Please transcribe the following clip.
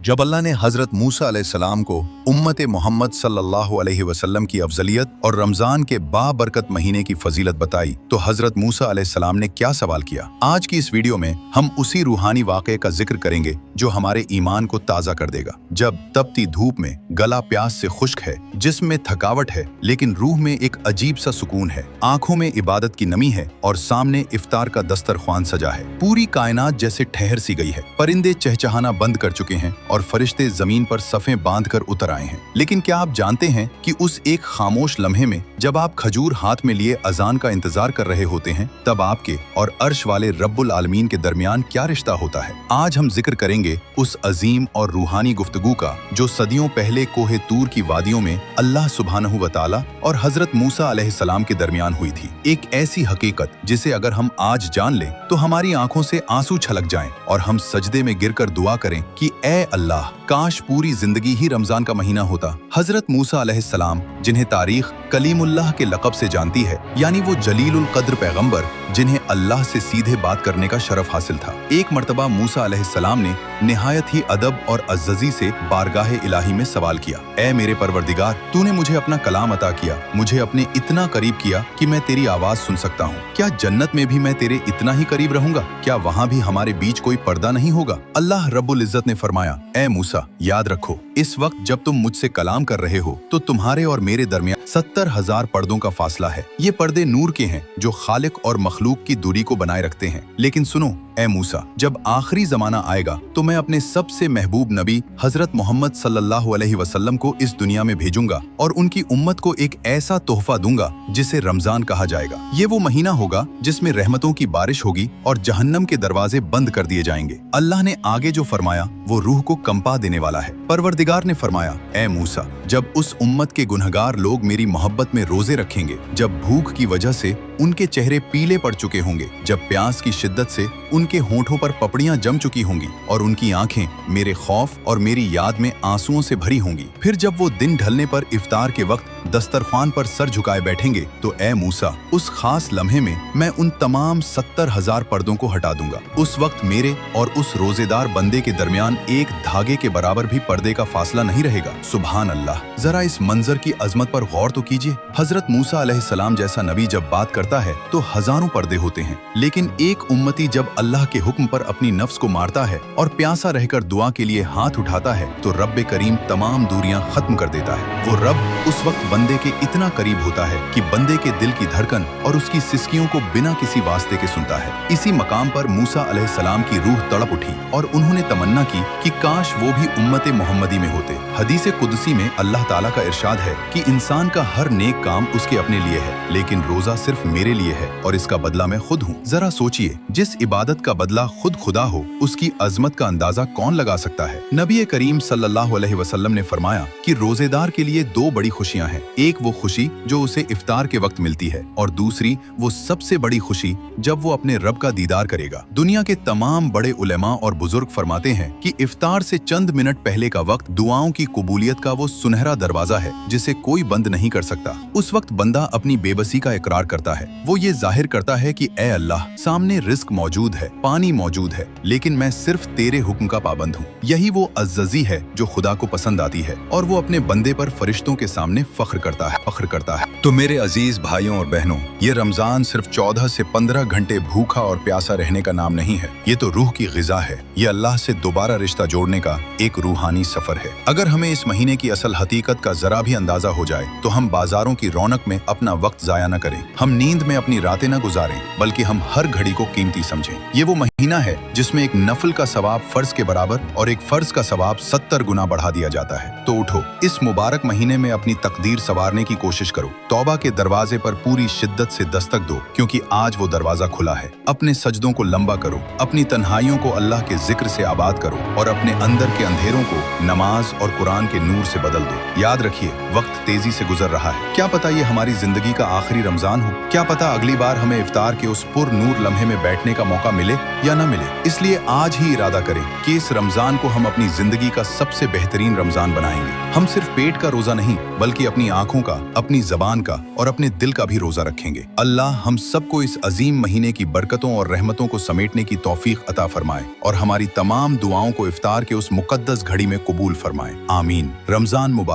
जब अल्लाह ने हज़रत मूसा अलैहिस्सलाम को उम्मत मोहम्मद सल्लल्लाहु अलैहि वसल्लम की अफजलियत और रमज़ान के बाबरकत महीने की फजीलत बताई तो हज़रत मूसा अलैहिस्सलाम ने क्या सवाल किया। आज की इस वीडियो में हम उसी रूहानी वाक़े का जिक्र करेंगे जो हमारे ईमान को ताज़ा कर देगा। जब तपती धूप में गला प्यास से खुश्क है, जिस्म में थकावट है, लेकिन रूह में एक अजीब सा सुकून है, आंखों में इबादत की नमी है और सामने इफ्तार का दस्तरख्वान सजा है। पूरी कायनात जैसे ठहर सी गई है, परिंदे चहचहाना बंद कर चुके हैं और फरिश्ते जमीन पर सफ़ें बांधकर उतर आए हैं। लेकिन क्या आप जानते हैं कि उस एक खामोश लम्हे में जब आप खजूर हाथ में लिए अजान का इंतजार कर रहे होते हैं, तब आपके और अर्श वाले रब्बुल आलमीन के दरमियान क्या रिश्ता होता है। आज हम जिक्र करेंगे उस अजीम और रूहानी गुफ्तगू का जो सदियों पहले कोहे तूर की वादियों में अल्लाह सुब्हानहू व तआला और हजरत मूसा अलैहिस्सलाम के दरमियान हुई थी। एक ऐसी हकीकत जिसे अगर हम आज जान लें तो हमारी आंखों से आंसू छलक जाएं और हम सजदे में गिरकर दुआ करें कि ए अल्लाह, काश पूरी जिंदगी ही रमजान का महीना होता। हजरत मूसा अलैहिस्सलाम, जिन्हें तारीख कलीमुल्लाह के लक़ब से जानती है, यानी वो जलीलुल कद्र पैगंबर जिन्हें अल्लाह से सीधे बात करने का शरफ हासिल था। एक मर्तबा मूसा अलैहिस्सलाम ने निहायत ही अदब और अज़्ज़ी से बारगाह इलाही में सवाल किया, ए मेरे परवरदिगार, तूने मुझे अपना कलाम अता किया, मुझे अपने इतना करीब किया कि मैं तेरी आवाज सुन सकता हूँ। क्या जन्नत में भी मैं तेरे इतना ही करीब रहूंगा? क्या वहाँ भी हमारे बीच कोई पर्दा नहीं होगा? अल्लाह रब्बुल इज़्ज़त ने फरमाया, ए मूसा, याद रखो, इस वक्त जब तुम मुझसे कलाम कर रहे हो तो तुम्हारे और मेरे दरमियान 70,000 पर्दों का फासला है। ये पर्दे नूर के हैं जो खालिक और मखलूक की दूरी को बनाए रखते हैं। लेकिन सुनो ए मूसा, जब आखिरी जमाना आएगा तो मैं अपने सबसे महबूब नबी हजरत मोहम्मद सल्लल्लाहु अलैहि वसल्लम को इस दुनिया में भेजूंगा और उनकी उम्मत को एक ऐसा तोहफा दूंगा जिसे रमजान कहा जाएगा। ये वो महीना होगा जिसमें रहमतों की बारिश होगी और जहन्नम के दरवाजे बंद कर दिए जाएंगे। अल्लाह ने आगे जो फरमाया वो रूह को कंपा देने वाला है। परवरदिगार ने फरमाया, ए मूसा, जब उस उम्मत के गुनहगार लोग मेरी मोहब्बत में रोजे रखेंगे, जब भूख की वजह से उनके चेहरे पीले पड़ चुके होंगे, जब प्यास की शिद्दत से उनके होंठों पर पपड़ियां जम चुकी होंगी और उनकी आंखें मेरे खौफ और मेरी याद में आंसुओं से भरी होंगी, फिर जब वो दिन ढलने पर इफ्तार के वक्त दस्तरख्वान पर सर झुकाए बैठेंगे, तो ए मूसा, उस खास लम्हे में मैं उन तमाम 70,000 पर्दों को हटा दूंगा। उस वक्त मेरे और उस रोजेदार बंदे के दरमियान एक धागे के बराबर भी पर्दे का फासला नहीं रहेगा। सुभान अल्लाह, जरा इस मंजर की अजमत पर गौर तो कीजिए। हजरत मूसा अलैहिस्सलाम जैसा नबी जब बात करता है तो हजारों पर्दे होते हैं, लेकिन एक उम्मती जब अल्लाह के हुक्म पर अपनी नफ्स को मारता है और प्यासा रहकर दुआ के लिए हाथ उठाता है तो रब्बे करीम तमाम दूरियां खत्म कर देता है। वो रब उस वक्त बंदे के इतना करीब होता है कि बंदे के दिल की धड़कन और उसकी सिसकियों को बिना किसी वास्ते के सुनता है। इसी मकाम पर मूसा अलैहिस्सलाम की रूह तड़प उठी और उन्होंने तमन्ना की कि काश वो भी उम्मत मोहम्मदी में होते। हदीस कुदसी में अल्लाह ताला का इरशाद है कि इंसान का हर नेक काम उसके अपने लिए है, लेकिन रोजा सिर्फ मेरे लिए है और इसका बदला मैं खुद हूँ। जरा सोचिए, जिस इबादत का बदला खुद खुदा हो, उसकी अजमत का अंदाजा कौन लगा सकता है। नबी करीम सल्लल्लाहु अलैहि वसल्लम ने फरमाया कि रोजेदार के लिए दो बड़ी खुशियां हैं। एक वो खुशी जो उसे इफ्तार के वक्त मिलती है और दूसरी वो सबसे बड़ी खुशी जब वो अपने रब का दीदार करेगा। दुनिया के तमाम बड़े उलेमा और बुजुर्ग फरमाते हैं कि इफ्तार से चंद मिनट पहले का वक्त दुआओं की कबूलियत का वो सुनहरा दरवाजा है जिसे कोई बंद नहीं कर सकता। उस वक्त बंदा अपनी बेबसी का इकरार करता है। वो ये जाहिर करता है कि ए अल्लाह, सामने रिस्क मौजूद है, पानी मौजूद है, लेकिन मैं सिर्फ तेरे हुक्म का पाबंद हूँ। यही वो अज़्ज़ी है जो खुदा को पसंद आती है और वो अपने बंदे पर फरिश्तों के सामने फख्र करता है। तो मेरे अजीज भाइयों और बहनों, ये रमजान सिर्फ 14 से 15 घंटे भूखा और प्यासा रहने का नाम नहीं है। ये तो रूह की ग़िज़ा है। ये अल्लाह से दोबारा रिश्ता जोड़ने का एक रूहानी सफर है। अगर हमें इस महीने की असल हकीकत का जरा भी अंदाजा हो जाए तो हम बाजारों की रौनक में अपना वक्त जाया न करें, हम नींद में अपनी रातें न गुजारें, बल्कि हम हर घड़ी को कीमती समझें। ये वो महीना है जिसमें एक नफल का सवाब फर्ज के बराबर और एक फर्ज का सवाब 70 गुना बढ़ा दिया जाता है। तो उठो, इस मुबारक महीने में अपनी तकदीर संवारने की कोशिश करो। तौबा के दरवाजे पर पूरी शिद्दत से दस्तक दो, क्योंकि आज वो दरवाजा खुला है। अपने सजदों को लंबा करो, अपनी तन्हाइयों को अल्लाह के जिक्र से आबाद करो और अपने अंदर के अंधेरों को नमाज और कुरान के नूर से बदल दो। याद रखिए, वक्त तेजी से गुजर रहा है। क्या पता ये हमारी जिंदगी का आखिरी रमजान हो, क्या पता अगली बार हमें इफ्तार के उस पुरनूर लम्हे में बैठने का मौका मिले या न मिले। इसलिए आज ही इरादा करें कि इस रमजान को हम अपनी जिंदगी का सबसे बेहतरीन रमजान बनाएंगे। हम सिर्फ पेट का रोजा नहीं बल्कि अपनी आंखों का, अपनी जबान का और अपने दिल का भी रोजा रखेंगे। अल्लाह हम सबको इस अजीम महीने की बरकतों और रहमतों को समेटने की तौफीक अता फरमाए और हमारी तमाम दुआओं को इफ्तार के उस मुकद्दस घड़ी में कबूल फरमाए। आमीन। रमजान मुबारक।